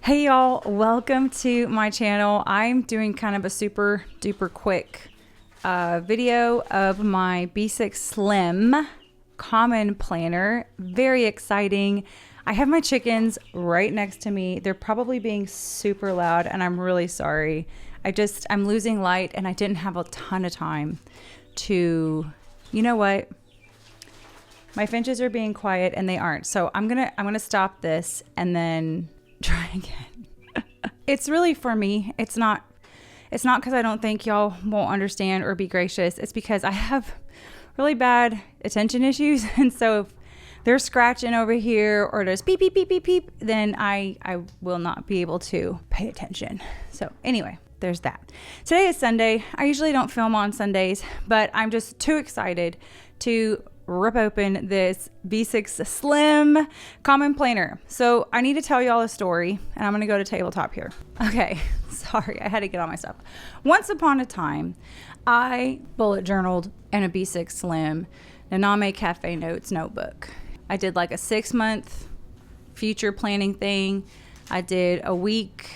Hey y'all, welcome to my channel. I'm doing kind of a super duper quick video of my B6 Slim Common Planner. Very exciting. I have my chickens right next to me. They're probably being super loud and I'm really sorry. I'm losing light and I didn't have a ton of time to, you know what? My finches are being quiet and they aren't. So I'm gonna stop this and then try again. It's really for me. It's not because I don't think y'all won't understand or be gracious. It's because I have really bad attention issues. And so if they're scratching over here or there's beep, beep, beep, beep, beep, then I will not be able to pay attention. So anyway, there's that. Today is Sunday. I usually don't film on Sundays, but I'm just too excited to rip open this B6 Slim Common Planner. So I need to tell y'all a story and I'm going to go to tabletop here. Okay. Sorry. I had to get on my stuff. Once upon a time, I bullet journaled in a B6 Slim Naname Cafe Notes notebook. I did like a 6-month future planning thing. I did a week,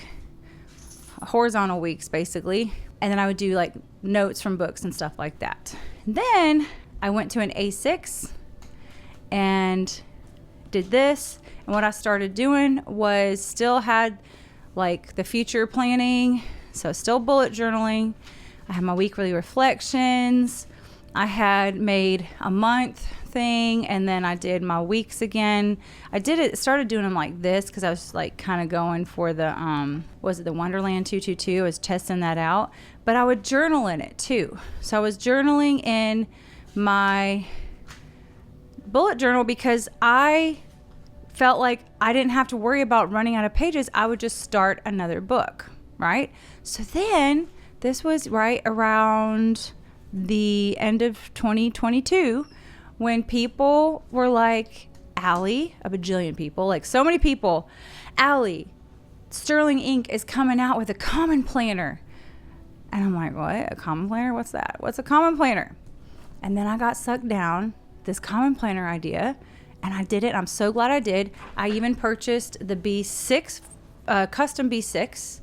horizontal weeks basically. And then I would do like notes from books and stuff like that. And then I went to an A6 and did this. And what I started doing was still had like the future planning. So still bullet journaling. I had my weekly reflections. I had made a month thing and then I did my weeks again. Started doing them like this because I was like kind of going for the, was it the Wonderland 222? I was testing that out. But I would journal in it too. So I was journaling in my bullet journal because I felt like I didn't have to worry about running out of pages. I would just start another book, right? So then this was right around the end of 2022 when people were like, Allie, a bajillion people, like so many people, Allie, Sterling Ink is coming out with a common planner. And I'm like, what? A common planner? What's that? What's a common planner? And then I got sucked down this common planner idea and I did it. I'm so glad I did. I even purchased the B6, custom B6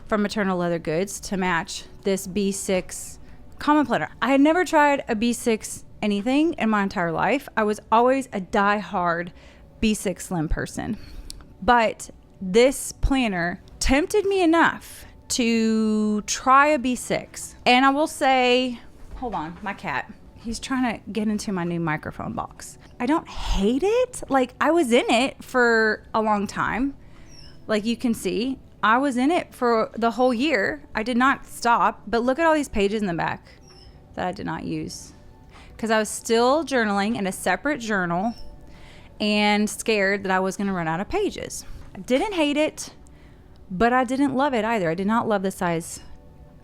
from Maternal Leather Goods to match this B6 common planner. I had never tried a B6 anything in my entire life. I was always a die-hard B6 Slim person. But this planner tempted me enough to try a B6. And I will say, hold on, my cat. He's trying to get into my new microphone box. I don't hate it. Like, I was in it for a long time. Like you can see, I was in it for the whole year. I did not stop. But look at all these pages in the back that I did not use. Because I was still journaling in a separate journal and scared that I was going to run out of pages. I didn't hate it, but I didn't love it either. I did not love the size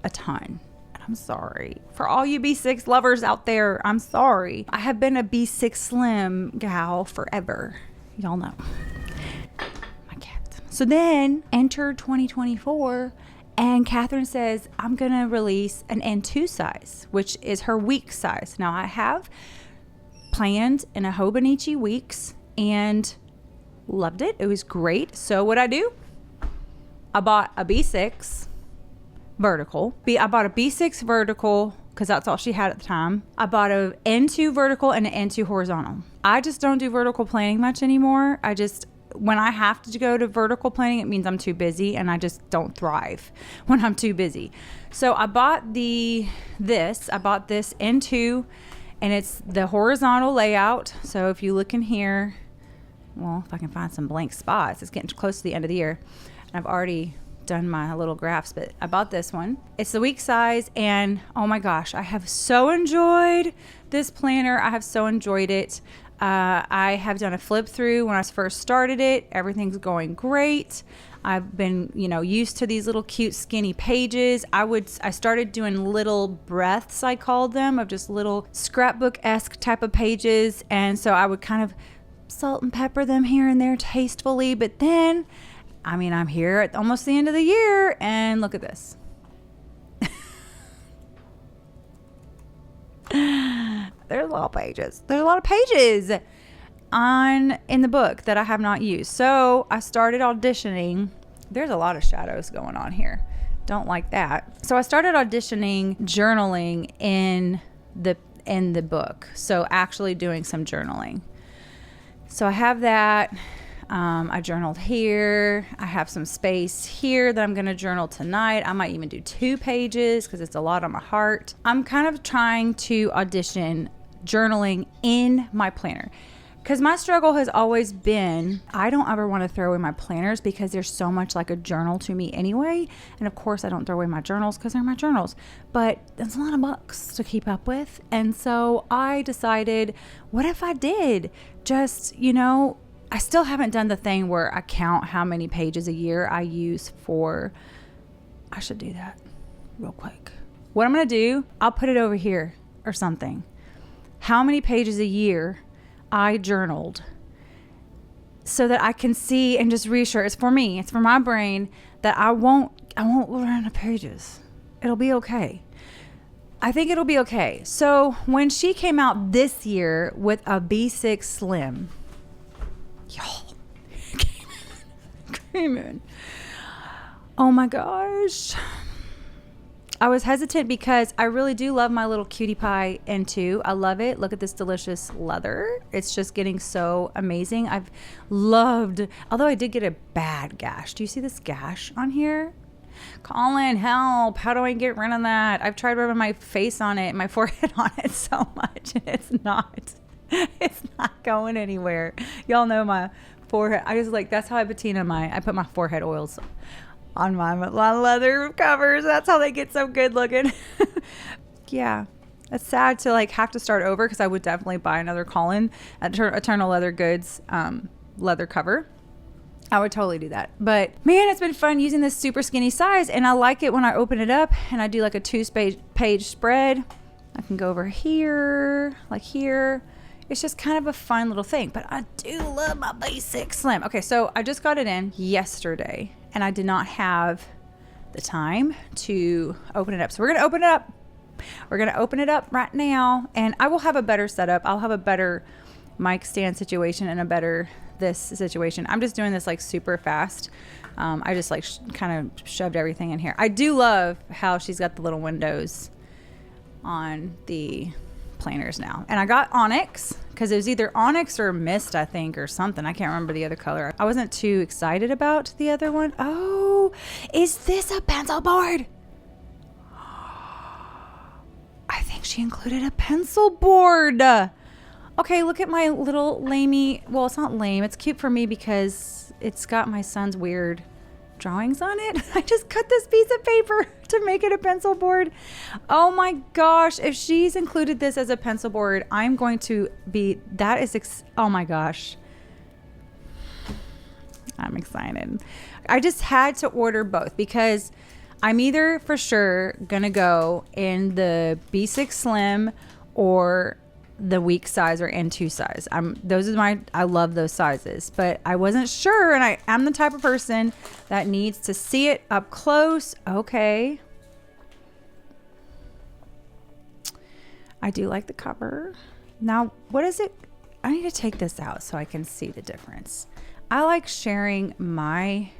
a ton. I'm sorry. For all you B6 lovers out there, I'm sorry. I have been a B6 Slim gal forever. Y'all know. My cat. So then enter 2024 and Catherine says, I'm going to release an N2 size, which is her week size. Now I have planned in a Hobonichi weeks and loved it. It was great. So what I do? I bought a B6 vertical. I bought a B6 vertical because that's all she had at the time. I bought a N2 vertical and an N2 horizontal. I just don't do vertical planning much anymore. When I have to go to vertical planning, it means I'm too busy and I just don't thrive when I'm too busy. So I bought this N2 and it's the horizontal layout. So if you look in here, well, if I can find some blank spots, it's getting close to the end of the year. And I've already done my little graphs, but I bought this one. It's the week size and oh my gosh, I have so enjoyed this planner. I have so enjoyed it. I have done a flip through when I first started it. Everything's going great. I've been, used to these little cute skinny pages. I started doing little breaths, I called them, of just little scrapbook-esque type of pages. And so I would kind of salt and pepper them here and there tastefully, but then I'm here at almost the end of the year and look at this. There's a lot of pages. There's a lot of pages in the book that I have not used. So I started auditioning There's a lot of shadows going on here. Don't like that. So I started auditioning journaling in the book. So actually doing some journaling. So I have that. I journaled here. I have some space here that I'm going to journal tonight. I might even do 2 pages because it's a lot on my heart. I'm kind of trying to audition journaling in my planner. Because my struggle has always been, I don't ever want to throw away my planners because they're so much like a journal to me anyway. And of course, I don't throw away my journals because they're my journals. But it's a lot of books to keep up with. And so I decided, what if I did just, I still haven't done the thing where I count how many pages a year I use for, I should do that real quick. What I'm going to do, I'll put it over here or something. How many pages a year I journaled so that I can see and just reassure. It's for me. It's for my brain that I won't run out of pages. It'll be okay. I think it'll be okay. So when she came out this year with a B6 Slim, y'all, came in. Oh my gosh. I was hesitant because I really do love my little cutie pie N2. I love it. Look at this delicious leather. It's just getting so amazing. I've loved, although I did get a bad gash. Do you see this gash on here? Colin, help. How do I get rid of that? I've tried rubbing my face on it, my forehead on it so much, and it's not going anywhere. Y'all know my forehead. I just that's how I patina I put my forehead oils on my leather covers. That's how they get so good looking. Yeah, it's sad to have to start over because I would definitely buy another Colin Eternal Leather Goods leather cover. I would totally do that. But man, it's been fun using this super skinny size, and I like it when I open it up and I do a 2-page spread. I can go over here, here. It's just kind of a fun little thing, but I do love my B6 Slim. Okay, so I just got it in yesterday and I did not have the time to open it up. So we're going to open it up. We're going to open it up right now, and I will have a better setup. I'll have a better mic stand situation and a better this situation. I'm just doing this super fast. I just kind of shoved everything in here. I do love how she's got the little windows on the planners now. And I got onyx because it was either onyx or mist, I think, or something. I can't remember the other color. I wasn't too excited about the other one. Oh, is this a pencil board? I think she included a pencil board. Okay, look at my little lamey. Well, it's not lame. It's cute for me because it's got my son's weird drawings on it. I just cut this piece of paper to make it a pencil board. Oh my gosh. If she's included this as a pencil board, I'm going to be, oh my gosh. I'm excited. I just had to order both because I'm either for sure going to go in the B6 Slim or the week size or N2 size. I love those sizes, but I wasn't sure, and I'm the type of person that needs to see it up close. Okay. I do like the cover. Now, what is it? I need to take this out so I can see the difference. I like sharing my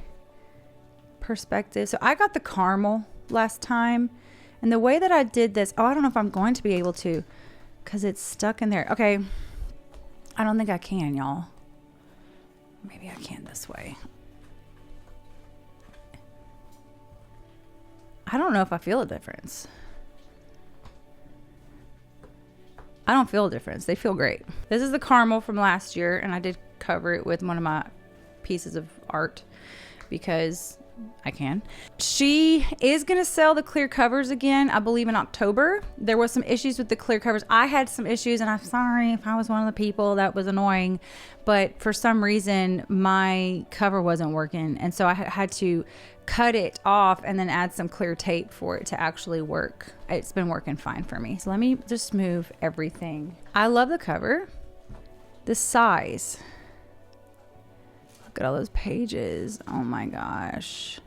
perspective. So I got the caramel last time, and the way that I did this, I don't know if I'm going to be able to, because it's stuck in there. Okay. I don't think I can, y'all. Maybe I can this way. I don't know if I feel a difference. I don't feel a difference. They feel great. This is the caramel from last year, and I did cover it with one of my pieces of art because I can. She is going to sell the clear covers again, I believe in October. There was some issues with the clear covers. I had some issues, and I'm sorry if I was one of the people that was annoying, but for some reason my cover wasn't working, and so I had to cut it off and then add some clear tape for it to actually work. It's been working fine for me. So let me just move everything. I love the cover. The size. Look at all those pages. Oh my gosh.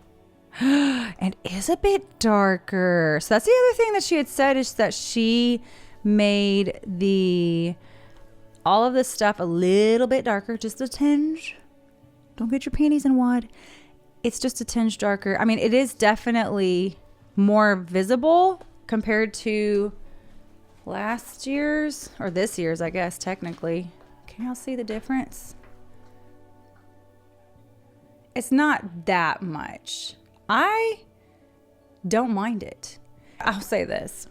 And is a bit darker. So that's the other thing that she had said, is that she made all of this stuff a little bit darker, just a tinge. Don't get your panties in wad. it's just a tinge darker. I mean, it is definitely more visible compared to last year's, or this year's, I guess, technically. Can y'all see the difference? It's not that much. I don't mind it. I'll say this.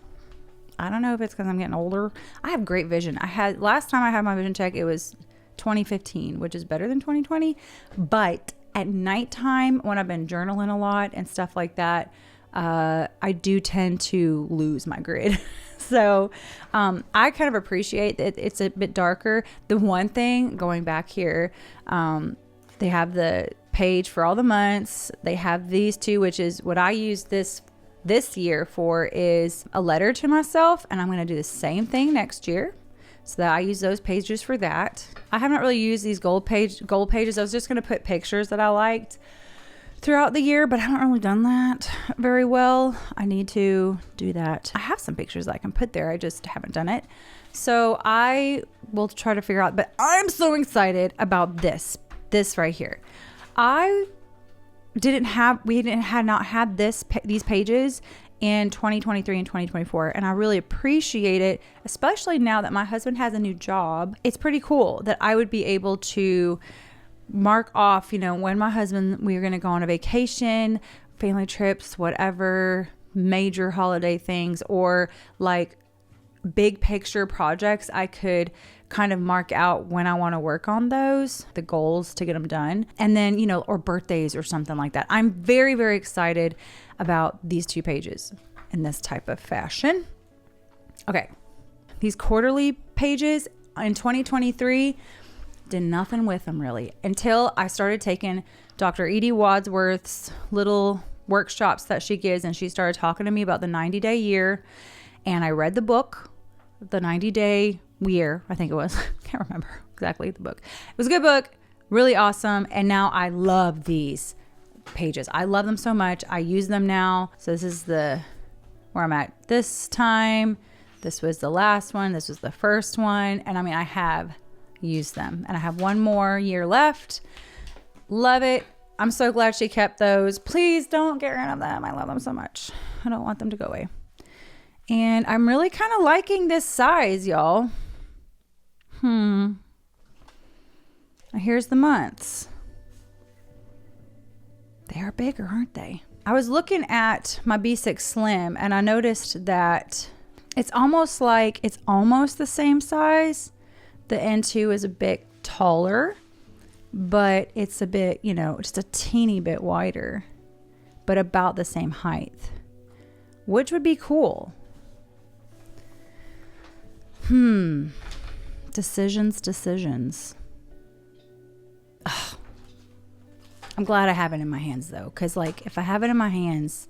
I don't know if it's because I'm getting older. I have great vision. Last time I had my vision check, it was 2015, which is better than 2020. But at nighttime, when I've been journaling a lot and stuff like that, I do tend to lose my grid. So I kind of appreciate that it's a bit darker. The one thing, going back here, they have the page for all the months. They have these two, which is what I use this year for, is a letter to myself. And I'm going to do the same thing next year. So that I use those pages for that. I haven't really used these gold pages. I was just going to put pictures that I liked throughout the year, but I haven't really done that very well. I need to do that. I have some pictures that I can put there. I just haven't done it. So I will try to figure out, but I'm so excited about this right here. We had not had these pages in 2023 and 2024, and I really appreciate it, especially now that my husband has a new job. It's pretty cool that I would be able to mark off, when my husband, we were going to go on a vacation, family trips, whatever, major holiday things, or like big picture projects. I could kind of mark out when I want to work on those, the goals to get them done. And then, or birthdays or something like that. I'm very, very excited about these two pages in this type of fashion. Okay. These quarterly pages in 2023, did nothing with them really until I started taking Dr. Edie Wadsworth's little workshops that she gives, and she started talking to me about the 90-day year. And I read the book, The 90-Day Year, I think it was. Can't remember exactly the book. It was a good book, really awesome. And now I love these pages. I love them so much. I use them now. So this is where I'm at this time. This was the last one. This was the first one. And I mean, I have used them, and I have one more year left. Love it. I'm so glad she kept those. Please don't get rid of them. I love them so much. I don't want them to go away. And I'm really kind of liking this size, y'all. Here's the months. They are bigger, aren't they? I was looking at my B6 Slim, and I noticed that it's almost the same size. The N2 is a bit taller, but it's a bit, just a teeny bit wider, but about the same height, which would be cool. Decisions. Ugh. I'm glad I have it in my hands though, because if I have it in my hands,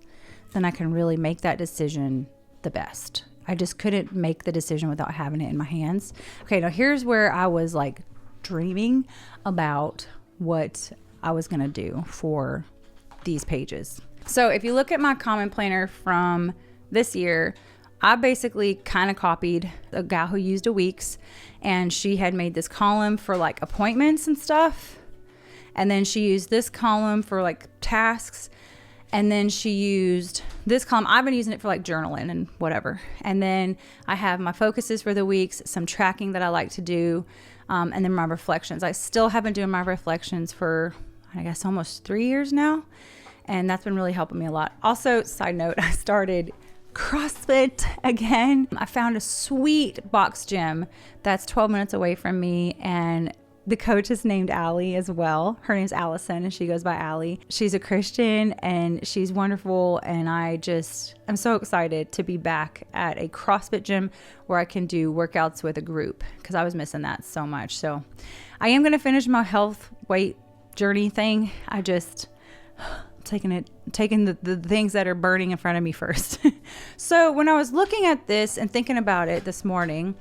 then I can really make that decision the best. I just couldn't make the decision without having it in my hands. Okay, now here's where I was dreaming about what I was going to do for these pages. So if you look at my common planner from this year, I basically kind of copied a gal who used a Weeks, and she had made this column for appointments and stuff. And then she used this column for tasks. And then she used this column. I've been using it for journaling and whatever. And then I have my focuses for the weeks, some tracking that I like to do, and then my reflections. I still have been doing my reflections for, I guess, almost 3 years now. And that's been really helping me a lot. Also, side note, I started CrossFit again. I found a sweet box gym that's 12 minutes away from me, and the coach is named Allie as well. Her name's Allison, and she goes by Allie. She's a Christian, and she's wonderful. And I'm so excited to be back at a CrossFit gym where I can do workouts with a group, because I was missing that so much. So I am going to finish my health weight journey thing. I just taking the things that are burning in front of me first. So when I was looking at this and thinking about it this morning,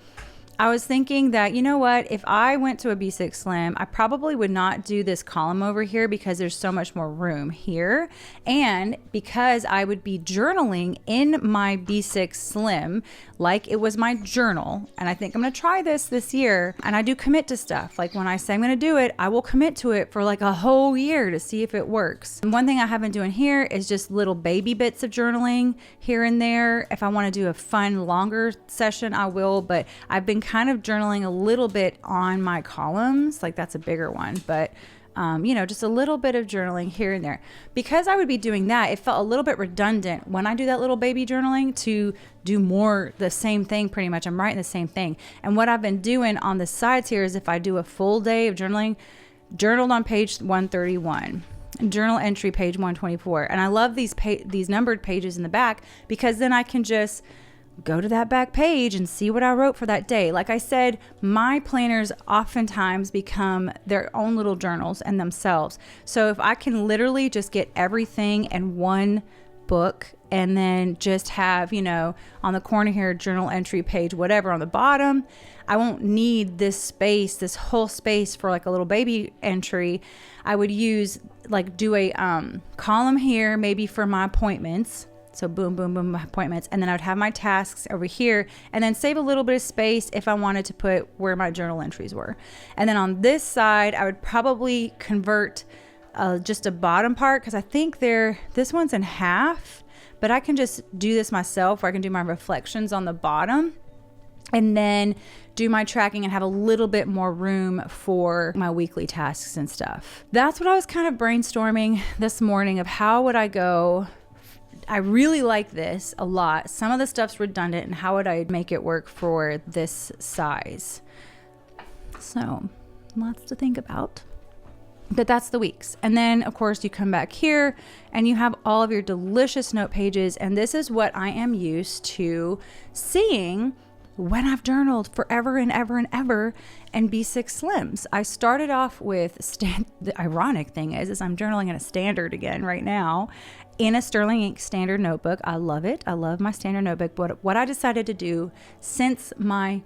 I was thinking that, you know what, if I went to a B6 Slim, I probably would not do this column over here because there's so much more room here. And because I would be journaling in my B6 Slim like it was my journal. And I think I'm going to try this year. And I do commit to stuff. Like when I say I'm going to do it, I will commit to it for like a whole year to see if it works. And one thing I have been doing here is just little baby bits of journaling here and there. If I want to do a fun, longer session, I will. But I've been kind of journaling a little bit on my columns. Like that's a bigger one. But you know, just a little bit of journaling here and there. Because I would be doing that, it felt a little bit redundant when I do that little baby journaling to do more the same thing pretty much. I'm writing the same thing. And what I've been doing on the sides here is if I do a full day of journaling, journaled on page 131. Journal entry page 124. And I love these numbered pages in the back because then I can just go to that back page and see what I wrote for that day. Like I said, my planners oftentimes become their own little journals and themselves. So if I can literally just get everything in one book and then just have, you know, on the corner here, journal entry page, whatever on the bottom, I won't need this space, this whole space for like a little baby entry. I would use like do a column here, maybe for my appointments. So boom, boom, boom, my appointments. And then I would have my tasks over here and then save a little bit of space if I wanted to put where my journal entries were. And then on this side, I would probably convert just a bottom part because I think this one's in half, but I can just do this myself where I can do my reflections on the bottom and then do my tracking and have a little bit more room for my weekly tasks and stuff. That's what I was kind of brainstorming this morning of how would I go. I really like this a lot. Some of the stuff's redundant and how would I make it work for this size? So lots to think about. But that's the weeks. And then of course you come back here and you have all of your delicious note pages. And this is what I am used to seeing when I've journaled forever and ever and ever and B6 Slims. I started off with the ironic thing is I'm journaling in a standard again right now in a Sterling Ink standard notebook. I love it. I love my standard notebook. But what I decided to do, since my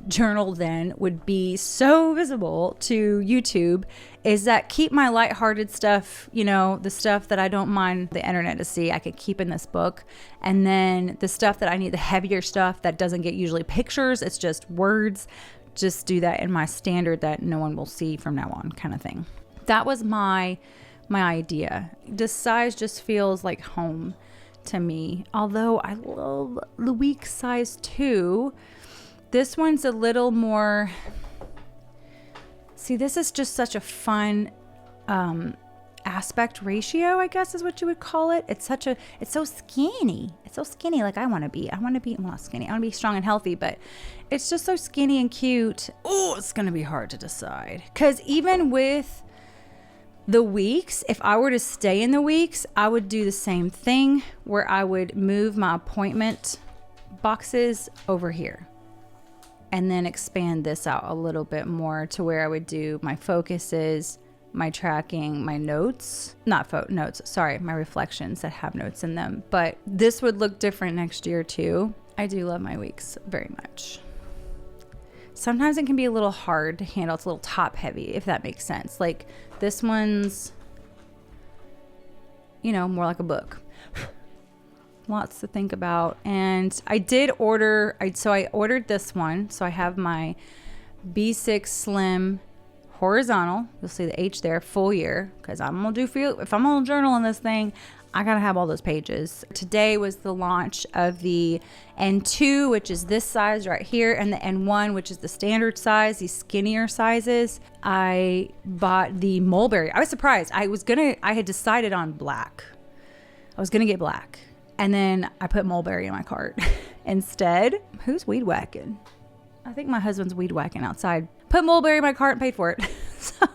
journal then would be so visible to YouTube, is that keep my lighthearted stuff, you know, the stuff that I don't mind the internet to see, I could keep in this book. And then the stuff that I need, the heavier stuff that doesn't get usually pictures, it's just words, just do that in my standard that no one will see from now on kind of thing. That was my idea. This size just feels like home to me. Although I love the week size too. This one's a little more, see, this is just such a fun aspect ratio, I guess is what you would call it. It's so skinny. It's so skinny like I want to be. Well, not skinny. I want to be strong and healthy, but it's just so skinny and cute. Oh, it's going to be hard to decide. Because even with the weeks, if I were to stay in the weeks, I would do the same thing where I would move my appointment boxes over here. And then expand this out a little bit more to where I would do my focuses, my tracking, my notes, my reflections that have notes in them. But this would look different next year too. I do love my weeks very much. Sometimes it can be a little hard to handle. It's a little top heavy, if that makes sense. Like this one's, you know, more like a book. Lots to think about. And I did order, I ordered this one. So I have my B6 Slim horizontal. You'll see the H there, full year. Because if I'm going to journal in this thing, I got to have all those pages. Today was the launch of the N2, which is this size right here, and the N1, which is the standard size, these skinnier sizes. I bought the mulberry. I was surprised. I had decided on black. I was going to get black. And then I put mulberry in my cart instead. Who's weed whacking? I think my husband's weed whacking outside. Put mulberry in my cart and paid for it. So,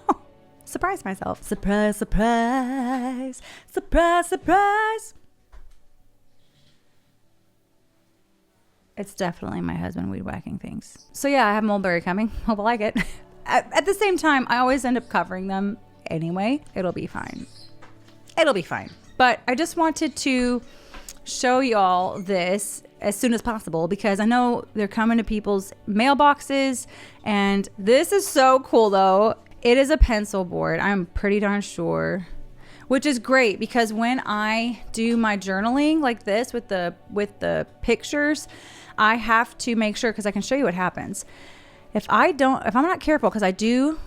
surprise myself. Surprise, surprise, surprise, surprise. It's definitely my husband weed whacking things. So yeah, I have mulberry coming. Hope I like it. At the same time, I always end up covering them anyway. It'll be fine. It'll be fine. But I just wanted to show y'all this as soon as possible because I know they're coming to people's mailboxes. And this is so cool though. It is a pencil board. I'm pretty darn sure, which is great because when I do my journaling like this with the pictures, I have to make sure, because I can show you what happens. If I'm not careful, because I do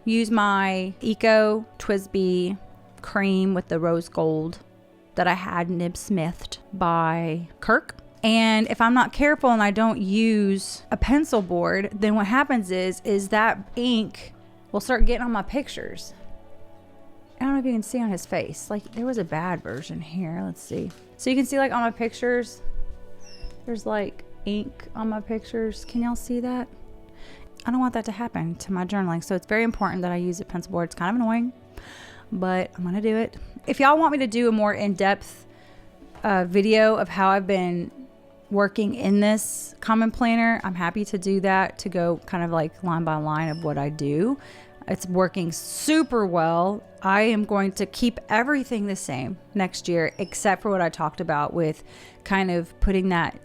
use my Eco Twisby cream with the rose gold that I had nib smithed by Kirk. And if I'm not careful and I don't use a pencil board, then what happens is that ink will start getting on my pictures. I don't know if you can see on his face. Like, there was a bad version here. Let's see. So you can see, like, on my pictures, there's like ink on my pictures. Can y'all see that? I don't want that to happen to my journaling. So it's very important that I use a pencil board. It's kind of annoying, but I'm going to do it. If y'all want me to do a more in-depth video of how I've been working in this common planner, I'm happy to do that, to go kind of like line by line of what I do. It's working super well. I am going to keep everything the same next year, except for what I talked about with kind of putting that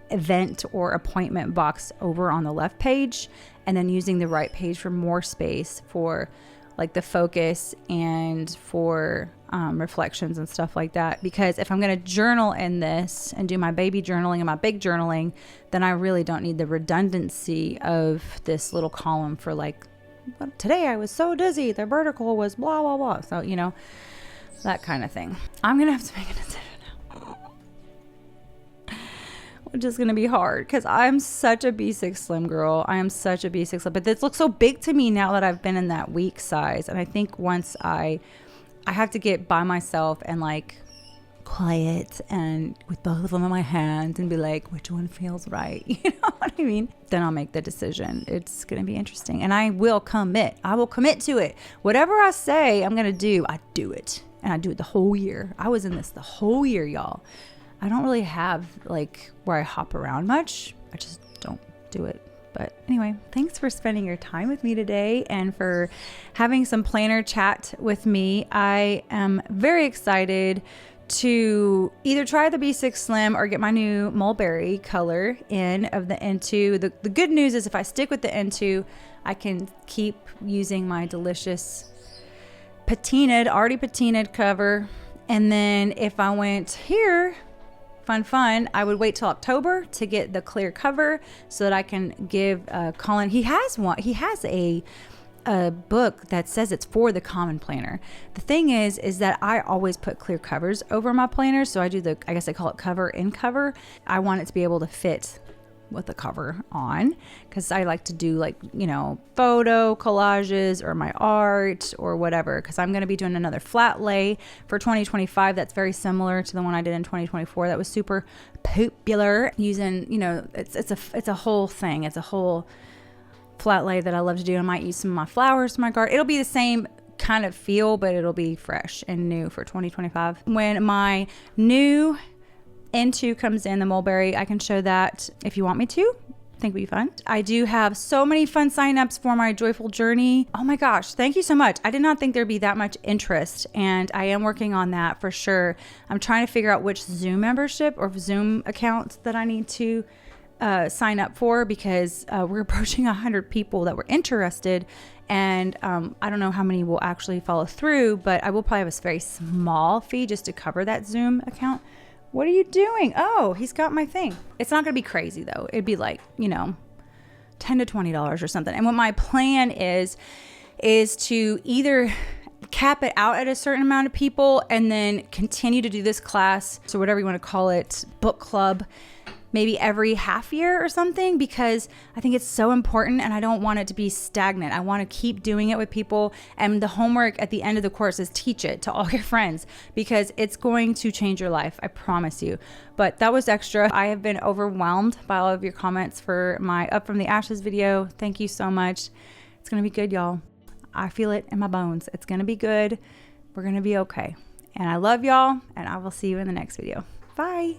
event or appointment box over on the left page and then using the right page for more space for like the focus and for reflections and stuff like that. Because if I'm going to journal in this and do my baby journaling and my big journaling, then I really don't need the redundancy of this little column for like, today I was so dizzy, the vertical was blah, blah, blah. So, you know, that kind of thing. I'm going to have to make a decision now. Which is going to be hard because I'm such a B6 slim girl. I am such a B6 slim. But this looks so big to me now that I've been in that week size. And I think once I have to get by myself and like quiet and with both of them in my hand and be like, which one feels right? You know what I mean? Then I'll make the decision. It's going to be interesting. And I will commit. I will commit to it. Whatever I say I'm going to do, I do it. And I do it the whole year. I was in this the whole year, y'all. I don't really have like where I hop around much. I just don't do it. But anyway, thanks for spending your time with me today and for having some planner chat with me. I am very excited to either try the B6 Slim or get my new mulberry color in of the N2. The good news is if I stick with the N2, I can keep using my delicious already patinaed cover. And then if I went here, fun, I would wait till October to get the clear cover so that I can give Colin, he has a book that says it's for the common planner. The thing is that I always put clear covers over my planners. So I do I guess I call it cover in cover. I want it to be able to fit with the cover on because I like to do like, you know, photo collages or my art or whatever, because I'm going to be doing another flat lay for 2025 that's very similar to the one I did in 2024 that was super popular, using, you know, it's a whole thing. It's a whole flat lay that I love to do. I might use some of my flowers to my garden. It'll be the same kind of feel, but it'll be fresh and new for 2025. When my new N2 comes in, the mulberry, I can show that if you want me to. I think it'd be fun. I do have so many fun signups for my joyful journey. Oh my gosh, thank you so much. I did not think there'd be that much interest, and I am working on that for sure. I'm trying to figure out which Zoom membership or Zoom account that I need to sign up for, because we're approaching 100 people that were interested, and I don't know how many will actually follow through, but I will probably have a very small fee just to cover that Zoom account. What are you doing? Oh, he's got my thing. It's not going to be crazy though. It'd be like, you know, $10 to $20 or something. And what my plan is to either cap it out at a certain amount of people and then continue to do this class, so whatever you want to call it, book club, maybe every half year or something, because I think it's so important and I don't want it to be stagnant. I want to keep doing it with people, and the homework at the end of the course is teach it to all your friends, because it's going to change your life. I promise you. But that was extra. I have been overwhelmed by all of your comments for my Up From the Ashes video. Thank you so much. It's going to be good, y'all. I feel it in my bones. It's going to be good. We're going to be okay. And I love y'all, and I will see you in the next video. Bye.